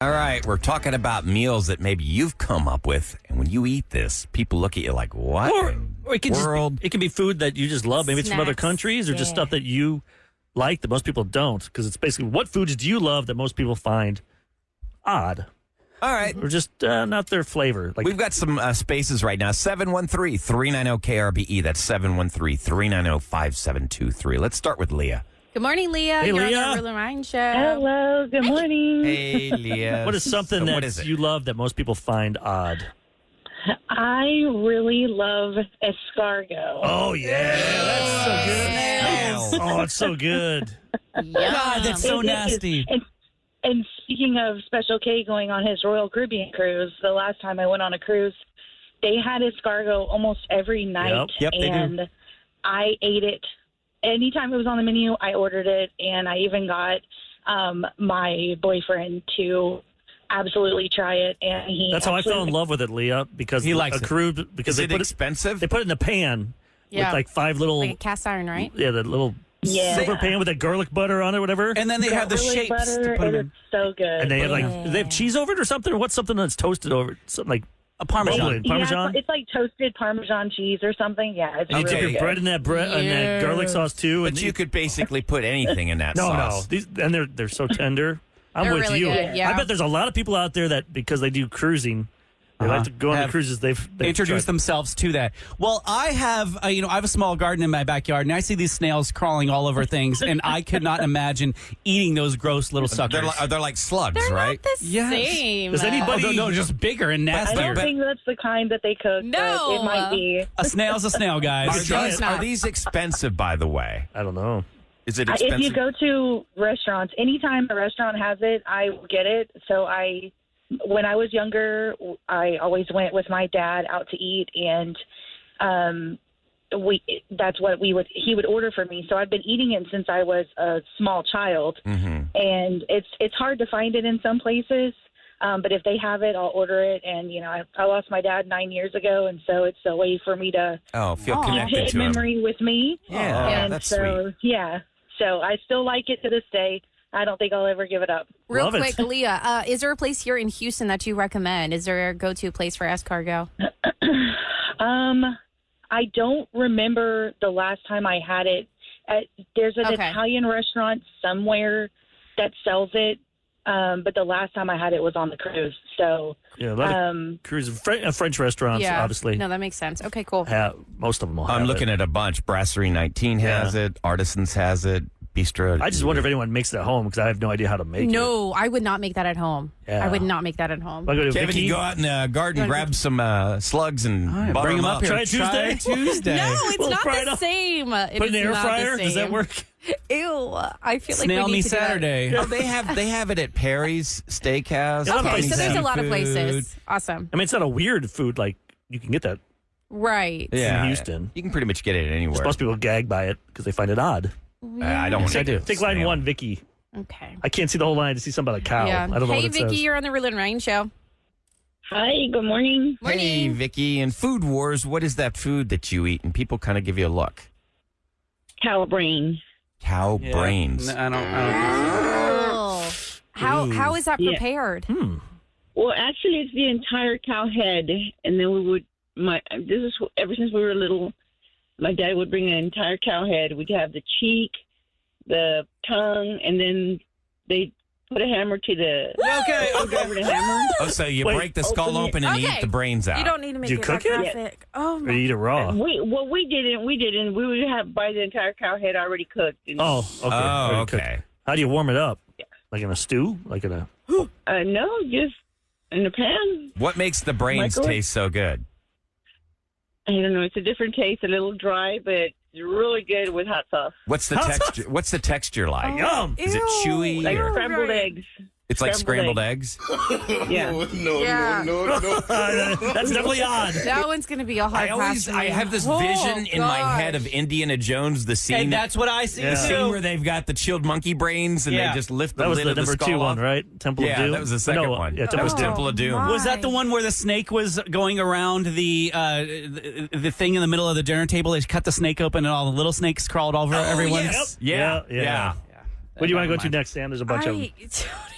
All right, we're talking about meals that maybe you've come up with, and when you eat this, people look at you like, what in Or it can the world? it can be food that you just love. Maybe it's from other Snacks. countries or just stuff that you like that most people don't. Because it's basically, what foods do you love that most people find odd All right. or just not their flavor? Like, We've got some spaces right now. 713-390-KRBE. That's 713-390-5723. Let's start with Leah. Good morning, Leah. Hey, You're Leah. on the Roula Ryan Show. Hello, good morning. Hey, Leah. what is something What that is it? you love that most people find odd? I really love escargot. Oh, yeah. That's so good. Snails. Oh, it's so good. God, that's so nasty. And speaking of Special K going on his Royal Caribbean cruise, the last time I went on a cruise, they had escargot almost every night. Yep, they do. and I ate it. Anytime it was on the menu, I ordered it, and I even got my boyfriend to absolutely try it. And he That's how I fell in love with it, Leah, because He likes a it. crude because Is they it put expensive? they put it in the pan Yeah. with like 5 little Like a cast iron, right? the little Yeah. silver pan with that garlic butter on it, whatever. And then they have the Garlic shapes butter, to put them it in. is so good. And they have do they have cheese over it or something? Or what's something that's toasted over it? Something like A Parmesan. bubbling. Parmesan? Yeah, it's like toasted Parmesan cheese or something. Yeah, it's And you dip really your good. bread in that and that garlic sauce too. But And you could basically put anything in that no, sauce. these and they're so tender. I'm They're with really you. good, yeah. I bet there's a lot of people out there that because they do cruising, they like to go on the Have cruises. They've Introduce tried. themselves to that. Well, I have, I have a small garden in my backyard, and I see these snails crawling all over things, and I could not imagine eating those gross little suckers. They're like slugs, They're right? not the Yes. same. Does anybody- Oh, no, just bigger and I nastier. don't think that's the kind that they cook. No. but it might be. A snail's a snail, Are guys. try these, it. are these expensive, by the way? I don't know. Is it expensive? If you go to restaurants, anytime a restaurant has it, I will get it. So when I was younger, I always went with my dad out to eat, and that's what he would order for me. So I've been eating it since I was a small child, Mm-hmm. and it's hard to find it in some places. But if they have it, I'll order it. And I lost my dad 9 years ago, and so it's a way for me to Feel connected keep to him. memory with me. Yeah, and that's so sweet. yeah, so I still like it to this day. I don't think I'll ever give it up. Real Love it. quick, Leah, is there a place here in Houston that you recommend? Is there a go-to place for escargot? I don't remember the last time I had it. There's an Okay. Italian restaurant somewhere that sells it, but the last time I had it was on the cruise. So, Yeah, a lot of cruises, French restaurants, Yeah. obviously. No, that makes sense. Okay, cool. Most of them will have I'm looking it. at a bunch. Brasserie 19 has it. Artisans has it. Bistro. I just wonder if anyone makes it at home because I have no idea how to make it. No, I would not make that at home. Yeah. I would not make that at home. If I go to Kevin, Vicky, you go out in the garden, grab some slugs and All right, butter bring them them up here. Try Tuesday? Tuesday. No, it's We'll not fry it the up. same. It put it in is the air not the fryer. Does that same. work? Ew. I feel like Snail we me need to do that. Saturday. Oh, they have it at Perry's Steakhouse. Yeah, Okay, so there's a lot of Seafood. places. Awesome. I mean, it's not a weird food. Like, you can get that. Right. Yeah, in Houston. You can pretty much get it anywhere. Most people gag by it because they find it odd. I don't want to do. Take line one, Vicky. Okay. I can't see the whole line to see something about a cow. Yeah. I don't know Hey, what it Vicky, says. you're on the Roula and Ryan Show. hi, good morning. Morning. Hey, Vicky. In Food Wars, what is that food that you eat? And people kind of give you a look. Cow brain. Cow brains. I don't Oh. How is that Yeah. prepared? Well, actually, it's the entire cow head, and then we would. This is ever since we were little. My dad would bring an entire cow head. We'd have the cheek, the tongue, and then they put a hammer to the Okay, over the hammer. Oh, so you Wait. break the skull open and Okay. eat the brains out. You don't need to make Do you it cook that it? graphic. Oh, Or my. you eat it raw. We didn't. We would have buy the entire cow head already cooked. And, Oh, okay. Oh, Already cooked. okay. How do you warm it up? Like in a stew? Like in a... no, just in the pan. What makes the brains Microwave? taste so good? I don't know. It's a different taste, a little dry, but it's really good with hot sauce. What's the Hot texture? What's the texture like? Yum! Is it Ew. chewy Like or- scrambled Right. eggs. It's like scrambled scrambled eggs. Yeah. Yeah. That's definitely odd. That one's going to be a hard pass for I me. have this Oh, vision in my gosh. head of Indiana Jones, the scene. And that's what I see Yeah. the scene too. where they've got the chilled monkey brains and Yeah. they just lift the That was lid the of the number skull 2 one, off. right? Temple of Yeah, Doom? that was the second No, one. Yeah, That was Temple of Doom. Temple of Doom. my. Was that the one where the snake was going around the thing in the middle of the dinner table? They cut the snake open and all the little snakes crawled over everyone. yes. Yeah. Yeah. What do you want to Never go to mind. next, Sam? There's a bunch of them.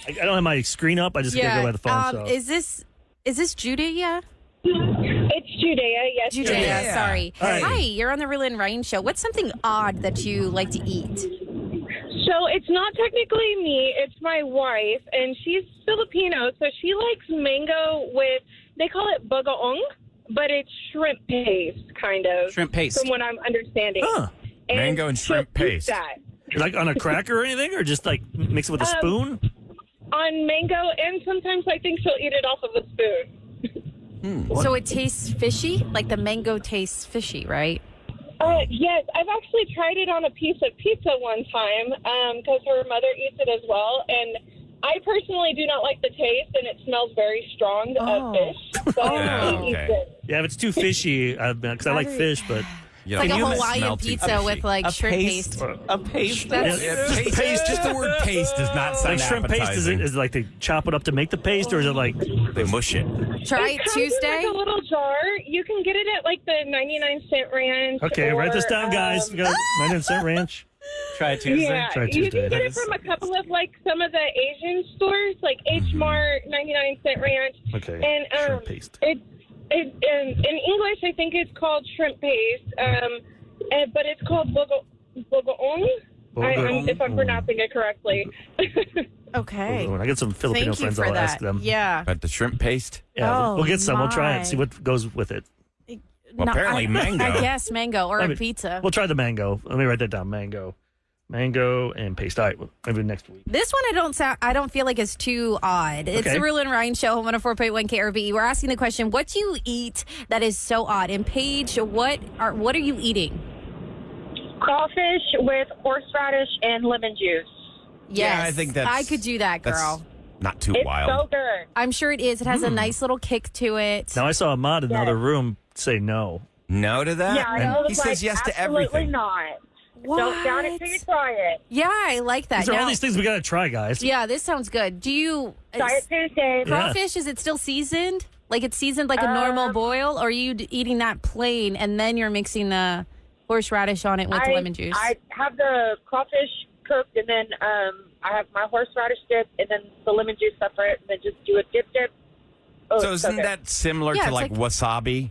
I, I don't have my screen up. I just gotta go by the phone. So. Is this Judea? It's Judea, yes. Judea, Yeah. sorry. Hi. Hi, you're on the Roula and Ryan show. What's something odd that you like to eat? So it's not technically me, it's my wife, and she's Filipino, so she likes mango with, they call it bagoong, but it's shrimp paste, kind of. Shrimp paste. From what I'm understanding. Huh. Mango and shrimp she'll eat paste. That Like on a cracker or anything, or just like mix it with a spoon? on mango, and sometimes I think she'll eat it off of a spoon. So it tastes fishy? Like the mango tastes fishy, right? Yes, I've actually tried it on a piece of pizza one time because her mother eats it as well, and I personally do not like the taste, and it smells very strong of fish. So Yeah, she eats okay. it. Yeah, if it's too fishy, because I like fish, but You It's like know, a it smell Hawaiian too pizza fishy. with like A shrimp paste. paste. A paste. That's- Yeah, paste. Just the word paste does not sound like shrimp paste, appetizing. is it like they chop it up to make the paste, or is it like They mush it. Try It it comes Tuesday. in like a little jar. You can get it at like the 99-cent ranch. okay? or, Write this down, guys. We got 99-cent ranch. Try it Tuesday. Yeah, Try you Tuesday. can get it from a couple of like some of the Asian stores, like H Mart, 99-cent ranch. Okay, And shrimp paste. in English, I think it's called shrimp paste, but it's called bagoong. If I'm pronouncing it correctly. Okay. When I get some Filipino Thank you friends, for I'll that. ask them. Yeah. But the shrimp paste? Yeah, Oh, we'll get some. We'll try my. it. See what goes with it. Well, apparently mango. I guess mango or I a mean, pizza. We'll try the mango. Let me write that down. Mango and paste. All right, well, maybe next week. This one I don't feel like is too odd. It's Okay. the Roula and Ryan show, home on a 4.1 KRVE. We're asking the question, what do you eat that is so odd? And Paige, what are you eating? Crawfish with horseradish and lemon juice. Yes. Yeah, I think that's... I could do that, that's girl. not too It's wild. so good. I'm sure it is. It has a nice little kick to it. Now I saw Ahmad in another room say no. No to that? Yeah, I And was he like, says yes to absolutely everything. not. What? Don't doubt it till you try it. Yeah, I like that. These are all Now- these things we got to try, guys. yeah, this sounds good. Do you Try it Tuesday. crawfish? Is it still seasoned? Like it's seasoned like a normal boil, or are you eating that plain and then you're mixing the horseradish on it with lemon juice? I have the crawfish cooked, and then I have my horseradish dip, and then the lemon juice separate, and then just do a dip. Oh, So it's isn't good. that similar Yeah, to it's like like- wasabi?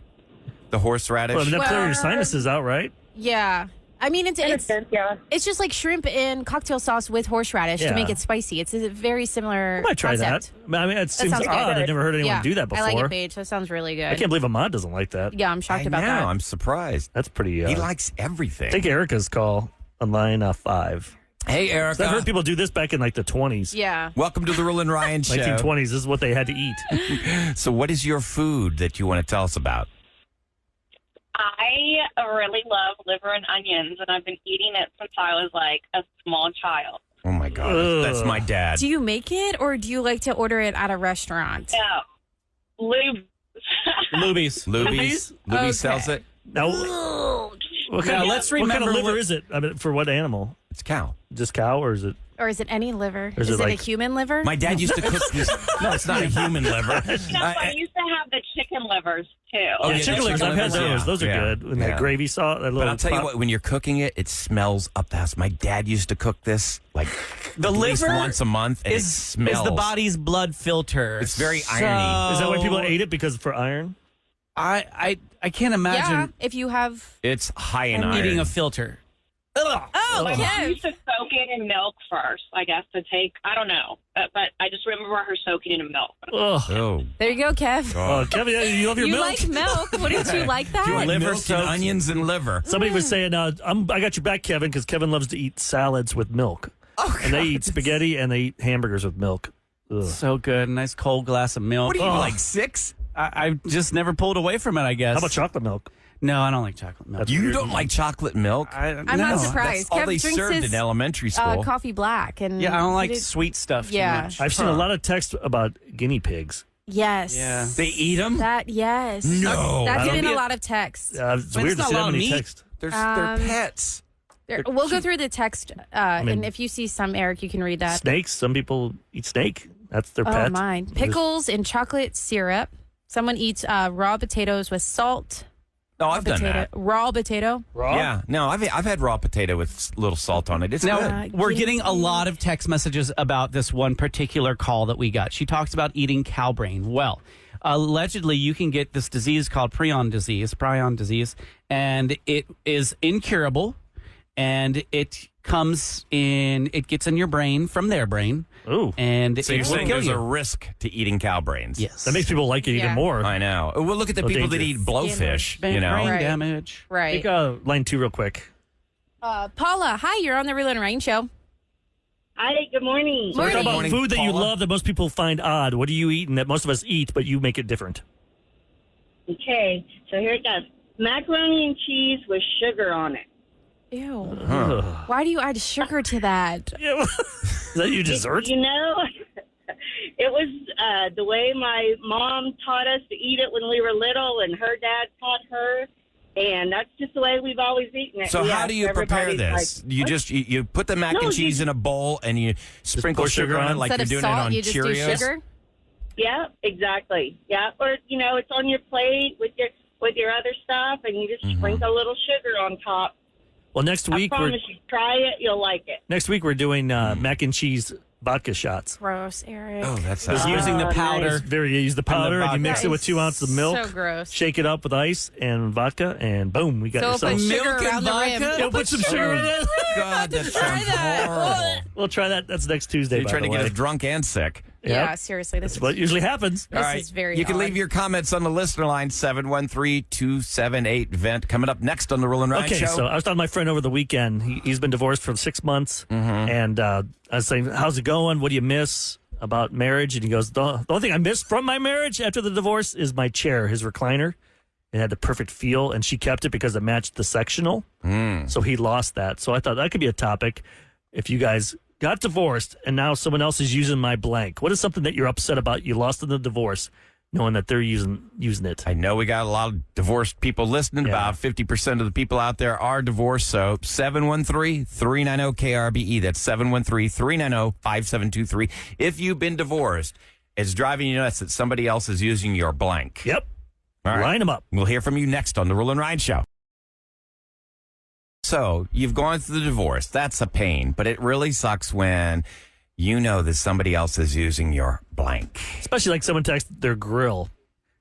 The horseradish? Well, I mean, that clear your Well- sinuses out, right? yeah. I mean, In a sense, yeah. it's just like shrimp in cocktail sauce with horseradish Yeah. to make it spicy. It's a very similar I might try concept. that. I mean, it seems sounds odd. good. I've never heard anyone Yeah, do that before. I like it, Paige. That sounds really good. I can't believe Ahmad doesn't like that. Yeah, I'm shocked I about know, that. I'm surprised. That's pretty. He likes everything. Take Erica's call on line 5. Hey, Erica. I've heard people do this back in like the 20s. Yeah. Welcome to the Roula and Ryan show. 1920s. This is what they had to eat. So what is your food that you want to tell us about? I really love liver and onions, and I've been eating it since I was like a small child. Oh, my God. Ugh. That's my dad. Do you make it, or do you like to order it at a restaurant? Yeah, lube. Lubies. Luby's? Luby Okay. sells it? Now, what kind, Now, of, let's what kind remember of liver what- is it? I mean, for what animal? It's cow. Just cow, or is it? Or is it any liver? Or is Is it it like- a human liver? My dad used to cook this. No, it's not a human liver. I used to have the chicken livers too. Oh, Yeah, yeah, chicken livers. I've had livers, those. yeah. Those are Yeah. good. And Yeah. that gravy sauce. That But little I'll tell you pot- what, when you're cooking it, it smells up the house. My dad used to cook this like The at least liver once a month, and it is smells. the body's blood filter. It's very irony. Is that why people ate it? Because for iron? I can't yeah, imagine if you have. It's high in iron. eating a filter. Ugh. Oh, My mom Kev. used to soak it in milk first, I guess, to take, I don't know. But I just remember her soaking it in milk. Ugh. Oh, There you go, Kev. Oh, Kevin, you love your You milk? like milk? Wouldn't you like that? you want liver, milk and soaked? onions, and liver. Somebody was saying, I got your back, Kevin, because Kevin loves to eat salads with milk. Oh, And they eat spaghetti and they eat hamburgers with milk. Ugh. So good. Nice cold glass of milk. What are you, Oh. like 6? I just never pulled away from it, I guess. How about chocolate milk? No, I don't like chocolate milk. That's You weird. don't like chocolate milk? I'm not surprised. That's all Kev they drinks served his, in elementary school. coffee black. And Yeah, I don't like he did- sweet stuff Yeah. too much. I've seen a lot of texts about guinea pigs. Yes. Yeah. They eat them? Yes. No. That's I don't been a get- lot of text. It's But weird it's to not see a that lot of many meat. texts. They're pets. We'll go through the text, and if you see some, Eric, you can read that. Snakes. Some people eat snake. That's their Oh, pet. mine. Pickles and chocolate syrup. Someone eats raw potatoes with salt. Oh, I've done Potato. that. Raw potato. Raw? Yeah, no, I've had raw potato with little salt on it. It's Now, good. we're getting a lot of text messages about this one particular call that we got. She talks about eating cow brain. Well, allegedly, you can get this disease called prion disease, and it is incurable, and it gets in your brain from their brain. Ooh. And So it you're will saying kill there's you. a risk to eating cow brains? Yes. That makes people like it even Yeah. more. I know. Well, look at the So people that dangerous. eat blowfish, Brain you know. Right. damage. Right. Take line 2 real quick. Paula, hi. You're on the Roula and Rain show. Hi, good morning. So we're talking about Morning, food that you Paula. love that most people find odd. What do you eat and that most of us eat, but you make it different? Okay, so here it goes. Macaroni and cheese with sugar on it. Ew. Ugh. Why do you add sugar to that? Yeah, is that your dessert? You know, it was the way my mom taught us to eat it when we were little, and her dad taught her, and that's just the way we've always eaten it. So Yeah, how do you prepare everybody's this? like, You "What?" just you put the mac No, and cheese you- in a bowl and you sprinkle pour sugar on it like Instead you're of doing salt, it on you just Cheerios. do sugar? Yeah, exactly. Yeah, or it's on your plate with your other stuff, and you just Mm-hmm. sprinkle a little sugar on top. Well, next I week promise you, try it, you'll like it. we're doing mac and cheese vodka shots. Gross, Eric. Oh, that Just sounds using the nice. powder. You use the powder and you mix vodka. it with 2 ounces of milk. So gross. Shake it up with ice and vodka, and boom, we got So yourself. put sugar Milk and around the rim. vodka? You'll put some sugar in it. God, that Try sounds that. horrible. We'll try that. That's next Tuesday. You're by trying the to get way. us drunk and sick. Yeah, seriously. This That's what usually happens. This All right. is very You can odd. leave your comments on the listener line, 713-278-VENT. Coming up next on the Roula and Ryan Okay, Show. so I was talking to my friend over the weekend. He's been divorced for 6 months, and I was saying, "How's it going? What do you miss about marriage?" And he goes, "The only thing I miss from my marriage after the divorce is my chair, his recliner. It had the perfect feel, and she kept it because it matched the sectional. So he lost that. So I thought that could be a topic if you guys got divorced and now someone else is using my blank. What is something that you're upset about you lost in the divorce, knowing that they're using it?" I know we got a lot of divorced people listening. Yeah. About 50% of the people out there are divorced. So 713-390-KRBE. That's 713-390-5723. If you've been divorced, it's driving you nuts that somebody else is using your blank. Yep. All right. Line them up. We'll hear from you next on the Roula and Ryan Show. So you've gone through the divorce. That's a pain, but it really sucks when you know that somebody else is using your blank. Especially like someone texted their grill.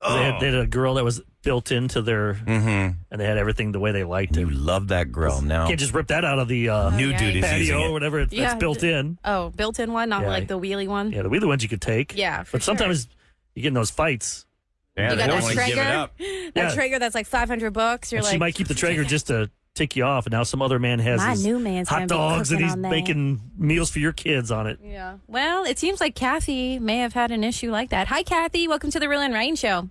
They had a grill that was built into their, and they had everything the way they liked it. You love that grill. No, Can't just rip that out of the new dude is using patio or it. whatever Yeah, that's built in. Oh, built-in one, not Yeah. like the wheelie one. Yeah, the other ones you could take. Yeah, for but sometimes you get in those fights. Yeah, You they got don't that want to give it Traeger? up. That Yeah. Traeger that's like $500. You're And like, she might keep the Traeger just to tick you off, and now some other man has My his new man's hot gonna be dogs and cooking he's on that. making meals for your kids on it. Yeah. Well, it seems like Kathy may have had an issue like that. Hi, Kathy. Welcome to the Roula and Ryan Show.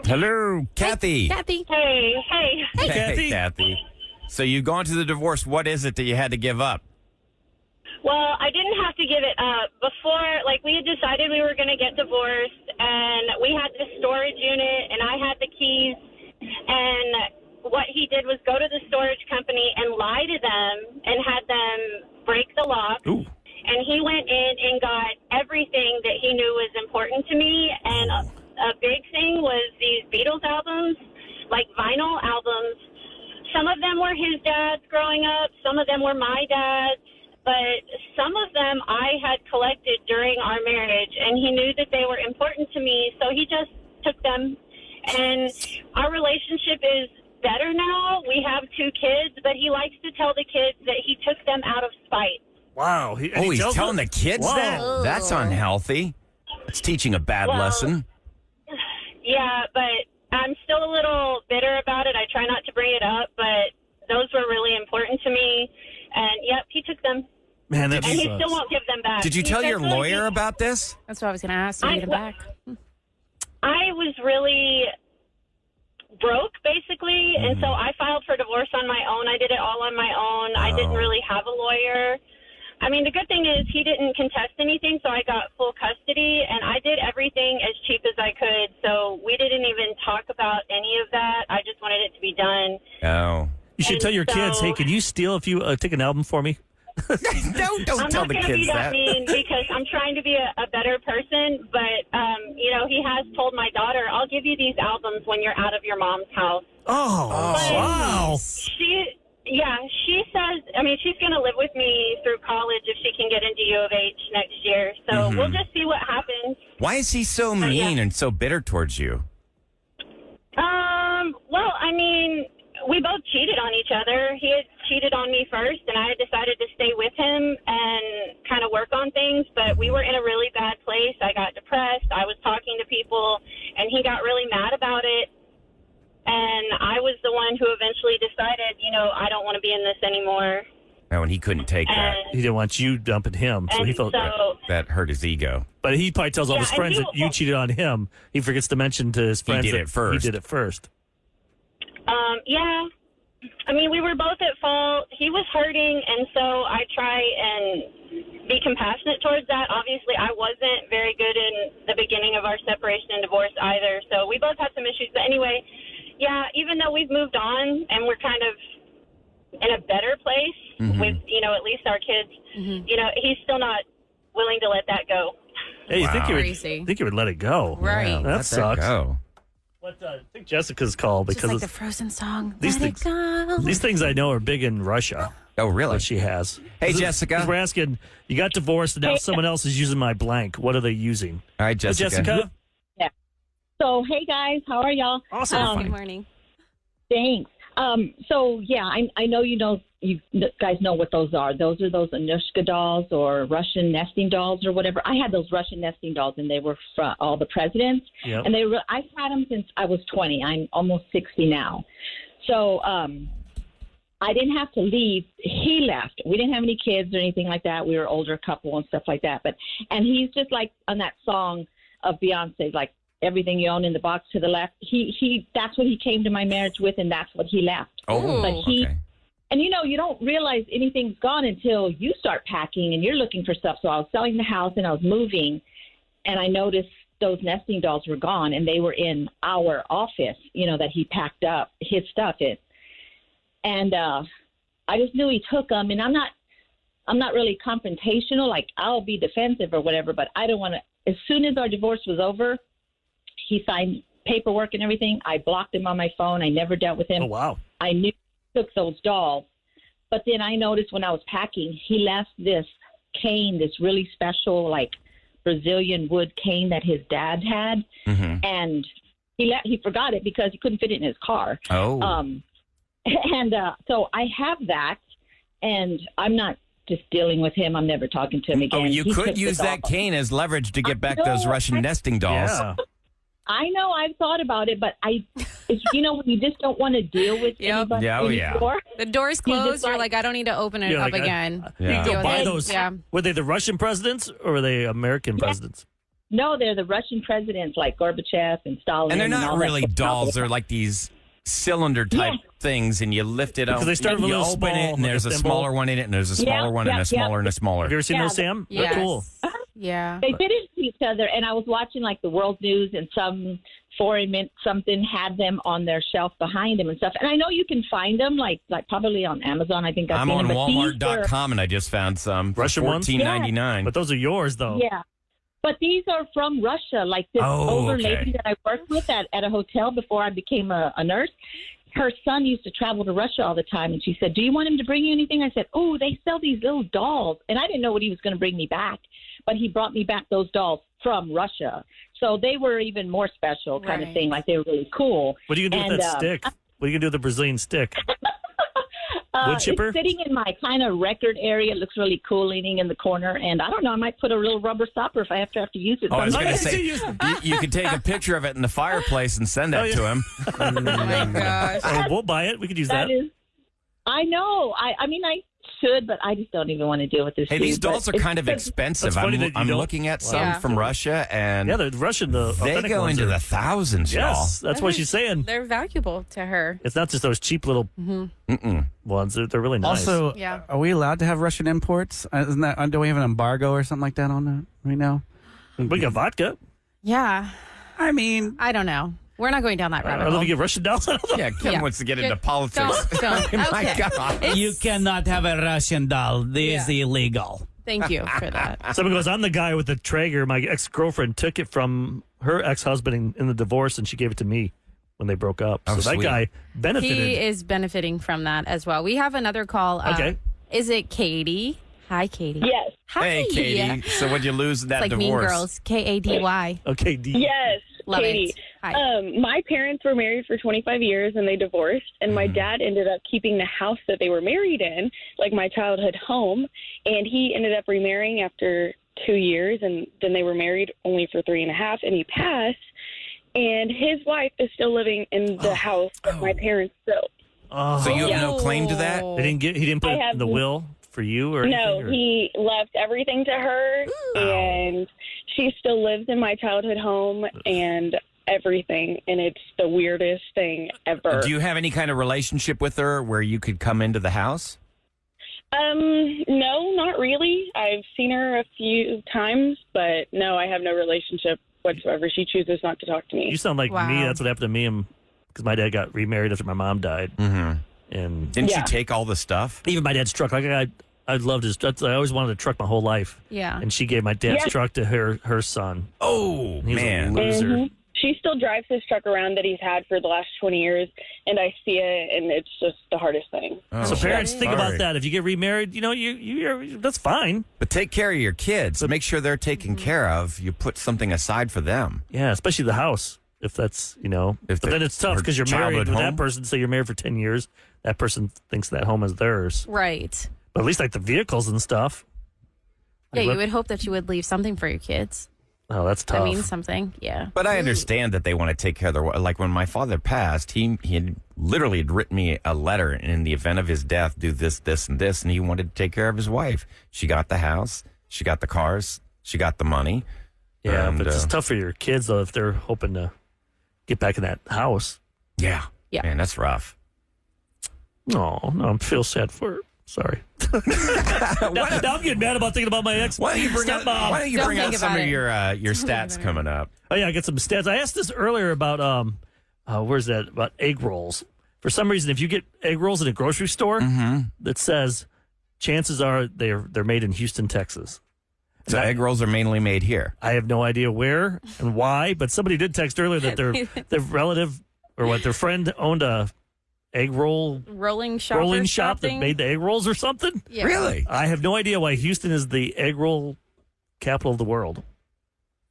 Hello, Kathy. Kathy. Hey. Hey, Kathy. Kathy. So you've gone to the divorce. What is it that you had to give up? Well, I didn't have to give it up. Before, we had decided we were going to get divorced, and we had this storage unit, and I had the keys, and what he did was go to the storage company and lie to them and had them break the lock. Ooh. And he went in and got everything that he knew was important to me, and a big thing was these Beatles albums, like vinyl albums. Some of them were his dad's growing up, some of them were my dad's. But some of them I had collected during our marriage, and he knew that they were important to me, so he just took them. And our relationship is better now. We have 2 kids, but he likes to tell the kids that he took them out of spite. Wow. He's tells telling them? the kids Wow. that? That's unhealthy. It's teaching a bad Well, lesson. Yeah, but I'm still a little bitter about it. I try not to bring it up, but those were really important to me. And, yep, he took them. Man, that And he sucks. still won't give them back. Did you He tell said your really lawyer deep- about this? That's what I was going to ask. You I- get it back. I was really broke, basically, and so I filed for divorce on my own. I did it all on my own. I didn't really have a lawyer. I mean, the good thing is he didn't contest anything, so I got full custody, and I did everything as cheap as I could, so we didn't even talk about any of that. I just wanted it to be done. Oh. You should And tell your kids, so- hey, can you steal if you take an album for me? Don't I'm tell not the going to be kids that that. mean because I'm trying to be a better person, but, he has told my daughter, I'll give you these albums when you're out of your mom's house. Oh, wow. She says, she's going to live with me through college if she can get into U of H next year. So we'll just see what happens. Why is he so mean and so bitter towards you? We both cheated on each other. He had cheated on me first, and I had decided to stay with him and kind of work on things. But we were in a really bad place. I got depressed. I was talking to people, and he got really mad about it. And I was the one who eventually decided, I don't want to be in this anymore. No, and he couldn't take that. He didn't want you dumping him, so he felt that hurt his ego. But he probably tells all his friends that you cheated on him. He forgets to mention to his friends he did it first. Yeah. We were both at fault. He was hurting, and so I try and be compassionate towards that. Obviously, I wasn't very good in the beginning of our separation and divorce either, so we both had some issues. But anyway, yeah, even though we've moved on and we're kind of in a better place with, at least our kids, he's still not willing to let that go. Hey, you think you would let it go. Right. Yeah, that sucks. Go. I think Jessica's called because Just like the Frozen song. These Let things, it go. These things I know are big in Russia. Oh, really? That she has. Hey, Jessica. 'Cause we're asking, you got divorced and now someone else is using my blank. What are they using? All right, Jessica. Hey, Jessica? Yeah. So, hey, guys. How are y'all? Awesome. Good morning. Thanks. I know you guys know what those are. Those are those Anushka dolls or Russian nesting dolls or whatever. I had those Russian nesting dolls, and they were for all the presidents. Yep. And I've had them since I was 20. I'm almost 60 now. So I didn't have to leave. He left. We didn't have any kids or anything like that. We were an older couple and stuff like that. And he's just like on that song of Beyonce, like, everything you own in the box to the left. He that's what he came to my marriage with, and that's what he left. Oh, but okay. And you don't realize anything's gone until you start packing and you're looking for stuff. So I was selling the house and I was moving, and I noticed those nesting dolls were gone, and they were in our office, that he packed up his stuff in. And I just knew he took them, and I'm not really confrontational, like I'll be defensive or whatever, but I don't want to. As soon as our divorce was over, he signed paperwork and everything. I blocked him on my phone. I never dealt with him. Oh, wow. I knew he took those dolls. But then I noticed when I was packing, he left this cane, this really special, like, Brazilian wood cane that his dad had. Mm-hmm. And he forgot it because he couldn't fit it in his car. Oh. So I have that, and I'm not just dealing with him. I'm never talking to him again. Oh, you could use that cane as leverage to get back those Russian nesting dolls. Yeah. I know. I've thought about it, but when you just don't want to deal with anybody anymore. The door's closed. You're like, I don't need to open it up again. You can go buy it. those. Yeah. Were they the Russian presidents or were they American presidents? No, they're the Russian presidents like Gorbachev and Stalin. And they're not all really that. dolls. They're like these cylinder type things, and you lift it up. Because they start and with a you little open it, small, and there's like a a smaller one in it, and there's a smaller one, and a smaller, and a smaller. Have you ever seen those, Sam? Yes. They're cool. Yeah. They fit into each other, and I was watching like the world news, and some foreign something had them on their shelf behind them and stuff. And I know you can find them, like probably on Amazon. I think I'm on Walmart.com, and I just found some for Russian ones? $14.99. But those are yours, though. Yeah. But these are from Russia. Like this older lady that I worked with at a hotel before I became a nurse. Her son used to travel to Russia all the time, and she said, do you want him to bring you anything? I said, oh, they sell these little dolls. And I didn't know what he was going to bring me back, but he brought me back those dolls from Russia. So they were even more special kind of thing, like they were really cool. What are you going to do with that stick? What are you going to do with the Brazilian stick? Wood chipper? It's sitting in my kind of record area. It looks really cool leaning in the corner. And I don't know, I might put a little rubber stopper if I have to use it. Oh, I was going to say, you could take a picture of it in the fireplace and send that to him. Oh, my gosh. Oh, we'll buy it. We could use that. I know. I mean, I should, but I just don't even want to deal with this. Hey, these dolls are kind of expensive. I'm looking at some from Russia, and they're Russian. They go into the thousands, y'all. Yes, that's what she's saying. They're valuable to her. It's not just those cheap little ones. They're really nice. Also, are we allowed to have Russian imports? Isn't that? Do we have an embargo or something like that on that right now? We got vodka. Yeah. I mean, I don't know. We're not going down that rabbit hole. Let me get Russian dolls. Yeah, Kim wants to get into politics. Don't. My God. you cannot have a Russian doll. This is illegal. Thank you for that. Someone goes, I'm the guy with the Traeger. My ex-girlfriend took it from her ex-husband in the divorce, and she gave it to me when they broke up. Oh, So that sweet. guy benefited. He is benefiting from that as well. We have another call. Okay. Is it Katie? Hi, Katie. Yes. Hi. Hey, Katie. So what'd you lose in that It's like divorce? Mean Girls. Kady. Okay, Yes. Love Katie. it. Hi. My parents were married for 25 years and they divorced, and my dad ended up keeping the house that they were married in, like my childhood home, and he ended up remarrying after 2 years, and then they were married only for 3.5, and he passed, and his wife is still living in the house that my parents built. Oh. So you have no claim to that? He didn't put I it in have- the will for you or No, anything? Or? he left everything to her, and she still lives in my childhood home and everything, and it's the weirdest thing ever. Do you have any kind of relationship with her where you could come into the house? No, not really. I've seen her a few times, but no, I have no relationship whatsoever. She chooses not to talk to me. You sound like Wow. me. That's what happened to me because my dad got remarried after my mom died. Mm-hmm. And Didn't Yeah. you take all the stuff? even my dad's truck, like I loved his truck. I always wanted a truck my whole life. Yeah. And she gave my dad's Yeah. truck to her son. Oh, He's man. a loser. Mhm. She still drives his truck around that he's had for the last 20 years, and I see it, and it's just the hardest thing. Oh, So parents, think sorry. about that. If you get remarried, you're that's fine. But take care of your kids. Make sure they're taken care of. You put something aside for them. Yeah, especially the house. If that's If but they're- then it's tough her because you're married childhood with that home? person. Say you're married for 10 years. That person thinks that home is theirs. Right. But at least like the vehicles and stuff. Yeah, Like, you what- would hope that you would leave something for your kids. Oh, that's tough. That means something. Yeah. But I understand that they want to take care of their. Like when my father passed, he had literally had written me a letter, and in the event of his death, do this, this, and this, and he wanted to take care of his wife. She got the house, she got the cars, she got the money. Yeah, And, but it's tough for your kids though if they're hoping to get back in that house. Yeah, Yeah. man, that's rough. No, I feel sad for her. Sorry. now I'm getting mad about thinking about my ex. Why don't you bring stepmom. Don't out think some about of it. your stats coming up? Oh yeah, I got some stats. I asked this earlier about where's that about egg rolls. For some reason, if you get egg rolls in a grocery store, that says chances are they're made in Houston, Texas. So egg rolls are mainly made here. I have no idea where and why, but somebody did text earlier that their relative or their friend owned a egg roll Rolling shop. rolling or shop that something. made the egg rolls or something. Yeah. Really? I have no idea why Houston is the egg roll capital of the world.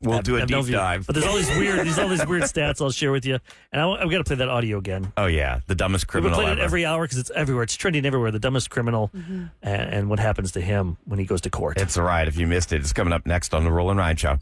We'll do a I have no deep view. dive. But there's all these weird stats I'll share with you, and I've got to play that audio again. Oh yeah, the dumbest We've been criminal playing ever. it every hour because it's everywhere. It's trending everywhere. The dumbest criminal, and what happens to him when he goes to court. It's all right if you missed it. It's coming up next on the Roll and Ride Show.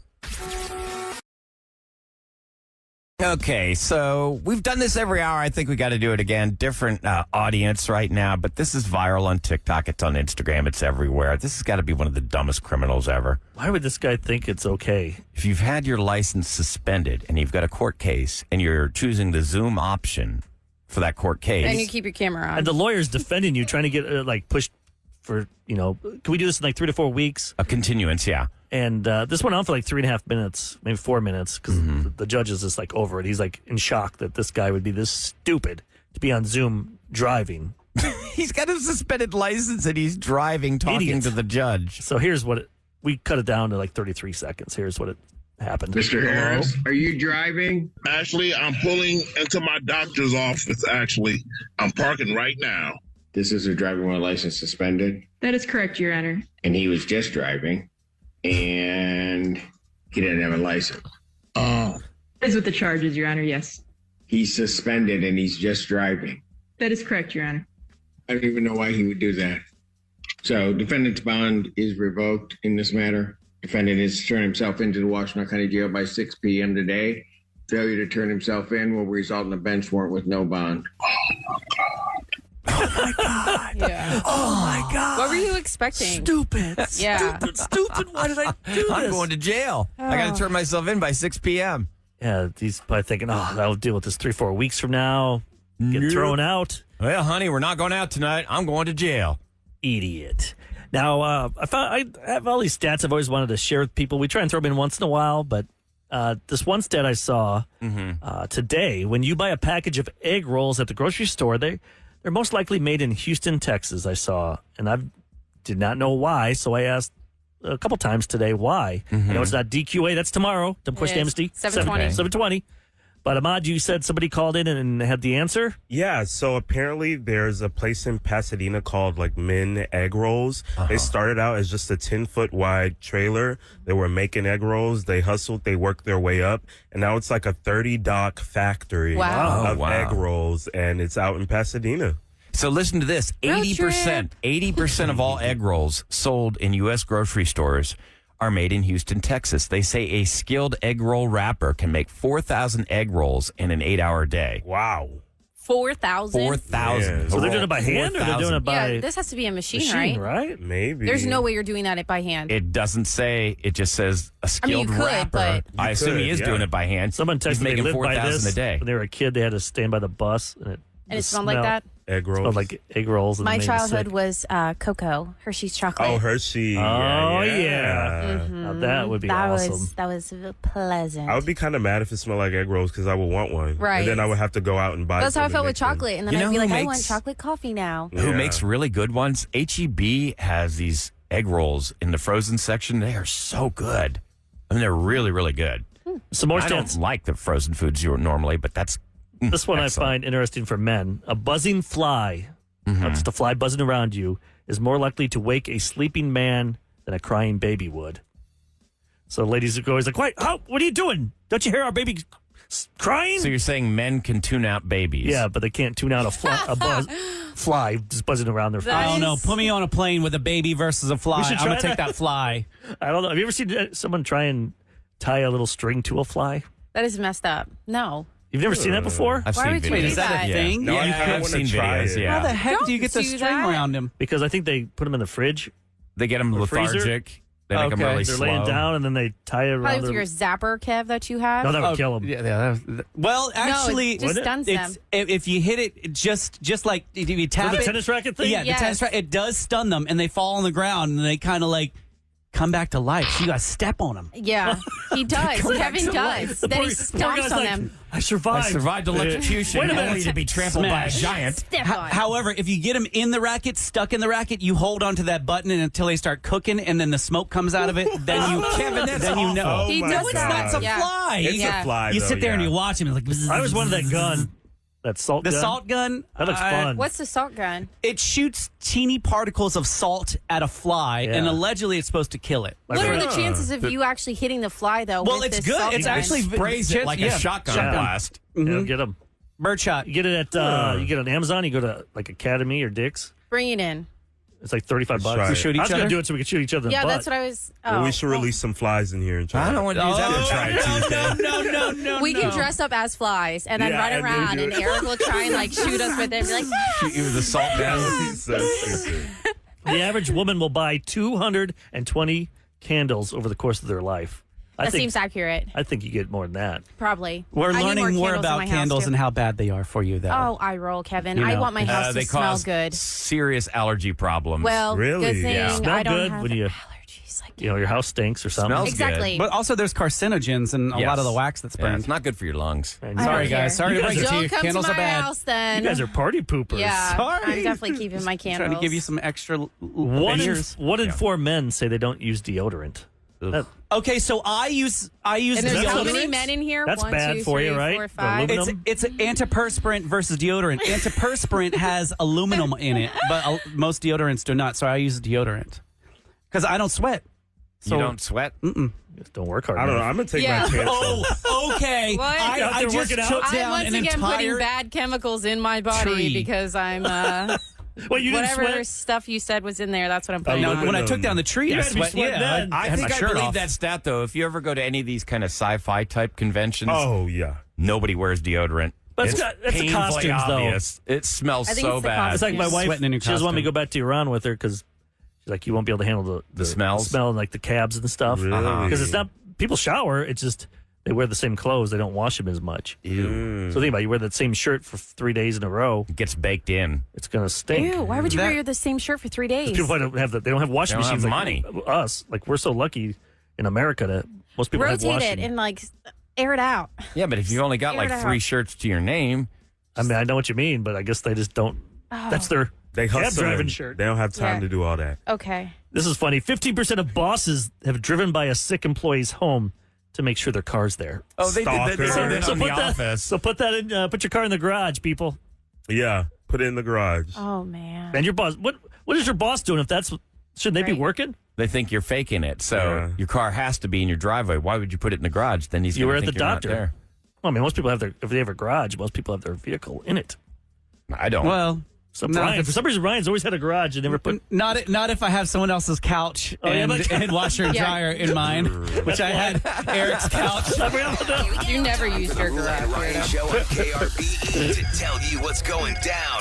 Okay, so we've done this every hour. I think we got to do it again. Different audience right now, but this is viral on TikTok. It's on Instagram. It's everywhere. This has got to be one of the dumbest criminals ever. Why would this guy think it's okay? If you've had your license suspended and you've got a court case and you're choosing the Zoom option for that court case, And you keep your camera on. And the lawyer's defending you, trying to get pushed for, can we do this in 3 to 4 weeks? a continuance, yeah. And this went on for 3.5 minutes, maybe 4 minutes, because the judge is just over it. He's in shock that this guy would be this stupid to be on Zoom driving. He's got a suspended license and he's driving, talking Idiot. to the judge. So here's what we cut it down to 33 seconds. Here's what it happened. Mr. Harris, are you driving? Actually, I'm pulling into my doctor's office, actually. I'm parking right now. This is a driver with a license suspended, That is correct, Your Honor. and he was just driving, and he didn't have a license. Oh, That is with the charges, Your Honor, yes. He's suspended, and he's just driving. That is correct, Your Honor. I don't even know why he would do that. So, defendant's bond is revoked in this matter. Defendant is to turn himself into the Washington County Jail by 6 p.m. today. Failure to turn himself in will result in a bench warrant with no bond. Yeah. Oh, my God. What were you expecting? Stupid. Yeah. Stupid. Why did I do this? I'm going to jail. I got to turn myself in by 6 p.m. Yeah, he's probably thinking, I'll deal with this 3-4 weeks from now. Get thrown out. Well, honey, we're not going out tonight. I'm going to jail. Idiot. Now, I have all these stats I've always wanted to share with people. We try and throw them in once in a while, but this one stat I saw today, when you buy a package of egg rolls at the grocery store, they're most likely made in Houston, Texas, I saw. And I did not know why, so I asked a couple times today. Why? I know it's not DQA. That's tomorrow. Dumb Question is. Amnesty. 7:20. 7:20. But Ahmad, you said somebody called in and had the answer? Yeah, so apparently there's a place in Pasadena called like Min Egg Rolls. They started out as just a 10-foot wide trailer. They were making egg rolls. They hustled, they worked their way up, and now it's like a 30-dock factory of egg rolls, and it's out in Pasadena. So listen to this, 80% of all egg rolls sold in U.S. grocery stores are made in Houston, Texas. They say a skilled egg roll wrapper can make 4,000 egg rolls in an 8-hour day. Wow. 4,000? 4,000. Yeah. So they're doing it by hand or they're doing it by... Yeah, this has to be a machine, right? Maybe. There's no way you're doing that by hand. It doesn't say, it just says a skilled you could, wrapper. but- I assume he is doing it by hand. Someone He's texted me they making lived by 4,000 this. a day. When they were a kid, they had to stand by the bus. And it smelled like that? Egg rolls. Smelled like egg rolls. And My it made me childhood sick. was Cocoa, Hershey's chocolate. Oh, Hershey. Oh, yeah. Now that would be awesome. That was pleasant. I would be kind of mad if it smelled like egg rolls because I would want one. Right. And then I would have to go out and buy That's how I some felt to with mix in. chocolate. And then You know I'd be who like, I makes- want chocolate coffee now. Who Yeah. makes really good ones? H-E-B has these egg rolls in the frozen section. They are so good. I mean, they're really, really good. Some more I stats. don't like the frozen foods you normally, but that's This one excellent. I find interesting for men. A buzzing fly, just a fly buzzing around you, is more likely to wake a sleeping man than a crying baby would. So ladies are always like, "Wait, what are you doing? Don't you hear our baby crying?" So you're saying men can tune out babies? Yeah, but they can't tune out a fly just buzzing around their I face. don't know. Put me on a plane with a baby versus a fly. We should I'm going to try take that fly. I don't know. Have you ever seen someone try and tie a little string to a fly? That is messed up. No. You've never seen that before? I've Why seen would you videos. do Is that a that? thing? No, I Yeah, kinda I've wanna seen try videos. it. Yeah, How the heck do you get the do string that. around him? Because I think they put them in the fridge. they get them Or freezer? lethargic. They make them Okay. really They're slow. laying down and then they tie it Probably around with their... your zapper, Kev, that you have. No, that would kill them. Well, actually, it just stuns it's, them. if you hit it just like if you tap the it, tennis racket thing? Yeah, Yes. the tennis racket. It does stun them, and they fall on the ground, and they kind of like come back to life. So you got to step on them. Yeah, he does. Kevin does. The Then poor- he poor stomps guy's on like, them. I survived. I survived electrocution Wait a minute. only to be trampled by a Smash. giant. Step on. However, if you get them in the racket, stuck in the racket, you hold onto that button and until they start cooking, and then the smoke comes out of it. Then you, Kevin, that's then you know. awful. He Oh my does It's that. not. It's a Yeah. fly. It's Yeah. a fly, You though, sit there and yeah. you watch him. It's like I always wanted that gun. That salt The gun. salt gun. That looks fun. What's the salt gun? It shoots teeny particles of salt at a fly, Yeah. and allegedly it's supposed to kill it. My What are friend- the chances of you actually hitting the fly, though? Well, with it's this good. salt It's gun? actually Sprays it like a shotgun blast. Yeah, get them. birdshot. You get it at you get it on Amazon. You go to like Academy or Dick's. Bring it in. It's like $35. try We it. shoot I each was gonna other. do it so we could shoot each other. In Yeah, the butt. that's what I was. Well, Oh, we should release some flies in here and try I it. don't want to use that to try it Tuesday. no. we can dress up as flies and then Yeah, run and then around, do and it. Eric will try and like shoot us with it. And be like, Shoot you with a salt gun. He's so stupid. The average woman will buy 220 candles over the course of their life. that seems accurate. I think you get more than that. Probably. We're I need learning more candles in about my house, candles too. and how bad they are for you, though. Oh, I roll, Kevin. You I know. want my house They to smell cause good. serious allergy problems. Well, Really? good thing Yeah. Smell I don't good have when you- allergies. Like You know, your house stinks or something. Smells exactly. But also, there's carcinogens and a Yes. lot of the wax that's Yeah, burned. it's not good for your lungs. And I Sorry, don't care. guys. Sorry to You break guys it to Don't you. come Candles to are my bad. house then. You guys are party poopers. Yeah, Sorry. I'm definitely keeping my candles. Trying to give you some extra One in measures. four men say they don't use deodorant. That- Okay, so I use And there's how many deodorant. men in here? That's 1, bad 2, for 3, you, right? 4, The 5. aluminum? It's antiperspirant versus deodorant. Antiperspirant has aluminum in it, but most deodorants do not. So I use deodorant because I don't sweat. So You don't sweat? Just don't work hard I don't know. enough. I'm gonna take Yeah. my chances. Oh, okay. What? You're out I there just working out? took I'm down once an again putting entire bad chemicals in my body tree. because I'm Wait, you didn't whatever sweat? stuff you said was in there. That's what I'm putting. Now, on. when I took down the tree, You I had to be sweat. sweating Yeah, then. I I had my think I shirt believe off. that stat, though. If you ever go to any of these kind of sci-fi type conventions, Oh yeah. nobody wears deodorant. But it's the painfully costumes, though. obvious. It smells I think so it's the bad. It's like my wife. Sweating in your She doesn't want me to costume. go back to Iran with her because she's like, you won't be able to handle the smells? smell and like the cabs and stuff. Really? Because it's not people shower. It's just they wear the same clothes. They don't wash them as much. Ew. So think about it, you wear that same shirt for 3 days in a row. It gets baked in. It's gonna stink. Ew, why would you That- wear the same shirt for 3 days? People don't have they don't have washing They don't machines have like money. us. Like we're so lucky in America that most people have Rotate washing. it and like air it out. Yeah, but if you've only got Air it like out. 3 shirts to your name, I mean, I know what you mean, but I guess they just don't. That's their They cab hustle. driving shirt. They don't have time Yeah. to do all that. Okay. This is funny. 15% of bosses have driven by a sick employee's home to make sure their car's there. Oh, they did that in the office. So put that in. Put your car in the garage, people. Yeah, put it in the garage. Oh man. And your boss. What is your boss doing? If that's shouldn't they be working? They think you're faking it, so your car has to be in your driveway. Why would you put it in the garage? Then he's you were going at to the think you're not doctor. there. Well, I mean, most people have if they have a garage, most people have their vehicle in it. I don't. Well, So no, Brian, for some reason, Ryan's always had a garage and never put. Not if I have someone else's couch and washer and dryer in mine, which I had Eric's couch. You never used your garage. Ryan Show on KRBE to tell you what's going down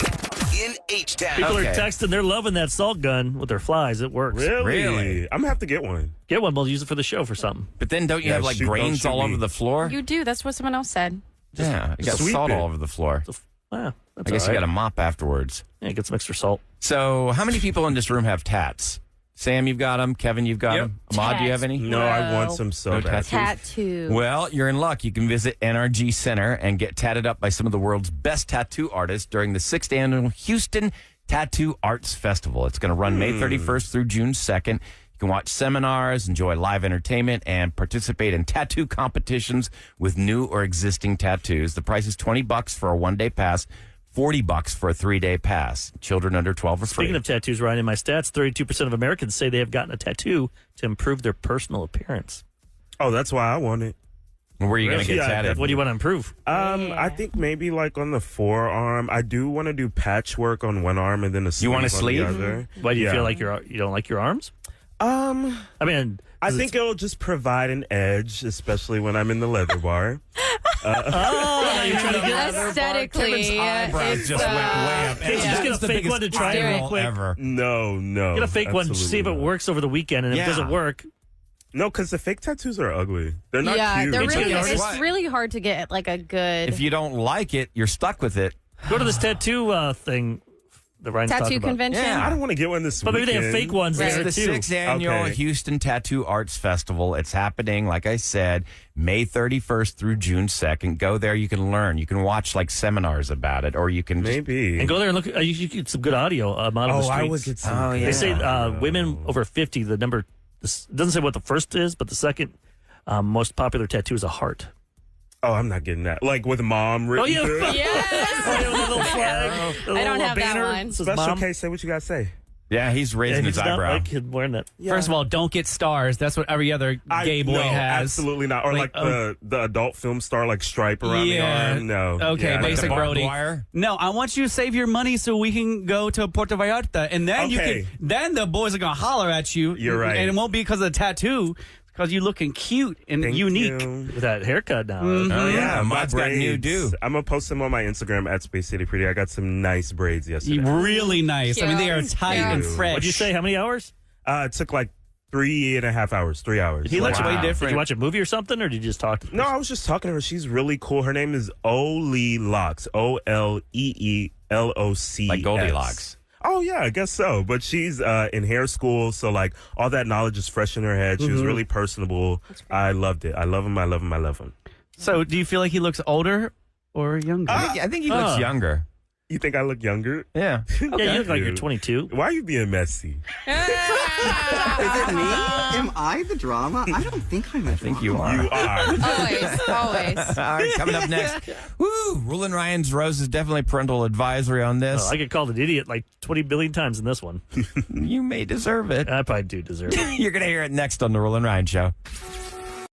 in H-Town. People are texting. They're loving that salt gun with their flies. It works. Really? I'm going to have to get one. Get one. We'll use it for the show for something. But then don't you have like grains all over the floor? You do. That's what someone else said. Yeah, you got salt all over the floor. Wow. I guess you got to mop afterwards. Yeah, get some extra salt. So, how many people in this room have tats? Sam, you've got them. Kevin, you've got them. Ahmad, do you have any? No, I want some so bad. Tattoo. Well, you're in luck. You can visit NRG Center and get tatted up by some of the world's best tattoo artists during the 6th annual Houston Tattoo Arts Festival. It's going to run May 31st through June 2nd. You can watch seminars, enjoy live entertainment, and participate in tattoo competitions with new or existing tattoos. The price is $20 for a one-day pass, $40 for a 3-day pass. Children under 12 are free. Speaking of tattoos, Ryan, in my stats, 32% of Americans say they have gotten a tattoo to improve their personal appearance. Oh, that's why I want it. Where are you going to get tatted? What do you want to improve? I think maybe like on the forearm. I do want to do patchwork on one arm and then a sleeve. You want a on sleeve? the other. Why do you feel like you don't like your arms? I mean, I think it'll just provide an edge, especially when I'm in the leather bar. You're trying to get aesthetically. Kevin's eyebrows just went way up. Can't you just get a fake one to try it real quick? Ever. No. Get a fake one, absolutely see if it not. works over the weekend, and if it doesn't work. No, because the fake tattoos are ugly. They're not cute. They're really, Guess it's what? really hard to get like a good If you don't like it, you're stuck with it. Go to this tattoo thing that Ryan's talking tattoo about. convention. Yeah. I don't want to get one this But maybe they have fake ones Right. there, It's the too. 6th annual Houston Tattoo Arts Festival. It's happening, like I said, May 31st through June 2nd. Go there. You can learn. You can watch like seminars about it, or you can just, Maybe. And go there and look. You get some good audio out of the streets. I would get some. Oh, yeah. They say women over 50, the number, it doesn't say what the first is, but the second most popular tattoo is a heart. Oh, I'm not getting that. Like with mom written through it. Yes. With a little flag. I don't have that one. Says Special mom. case, say what you got to say. Yeah, he's raising his He's not eyebrow. like him wearing that. First of all, don't get stars. That's what every other gay boy no, has. absolutely not. Or like, Like, the adult film star, like stripe around the arm. No. Okay, Yeah, basic the barbed Brody. wire? No, I want you to save your money so we can go to Puerto Vallarta, and then you Okay. can. Then the boys are gonna holler at you. You're right. and it won't be because of the tattoo, because you looking cute and Thank unique. you. With that haircut now. Oh, yeah. my Ahmad's got new braids. do. I'm going to post them on my Instagram at Space City Pretty. I got some nice braids yesterday. Really nice. I mean, they are tight and Cute. fresh. What'd you say? How many hours? It took like 3.5 hours, 3 hours. He looks Wow. way Did different. Did you watch a movie or something, or did you just talk to No, I was just talking to her. She's really cool. Her name is Oli Locks. OLEELOCS. Like Goldilocks. Oh, yeah, I guess so. But she's in hair school, so like all that knowledge is fresh in her head. She was really personable. I loved it. I love him. I love him. I love him. So, do you feel like he looks older or younger? I think he looks younger. You think I look younger? Yeah. Yeah, you look like you're Dude. 22. Why are you being messy? Is it me? Am I the drama? I don't think I'm a drama. I think you are. You are. Always. All right, coming up next. Woo! Roula and Ryan's Rose is definitely parental advisory on this. I get called an idiot like 20 billion times in this one. You may deserve it. I probably do deserve it. You're going to hear it next on the Roula and Ryan Show.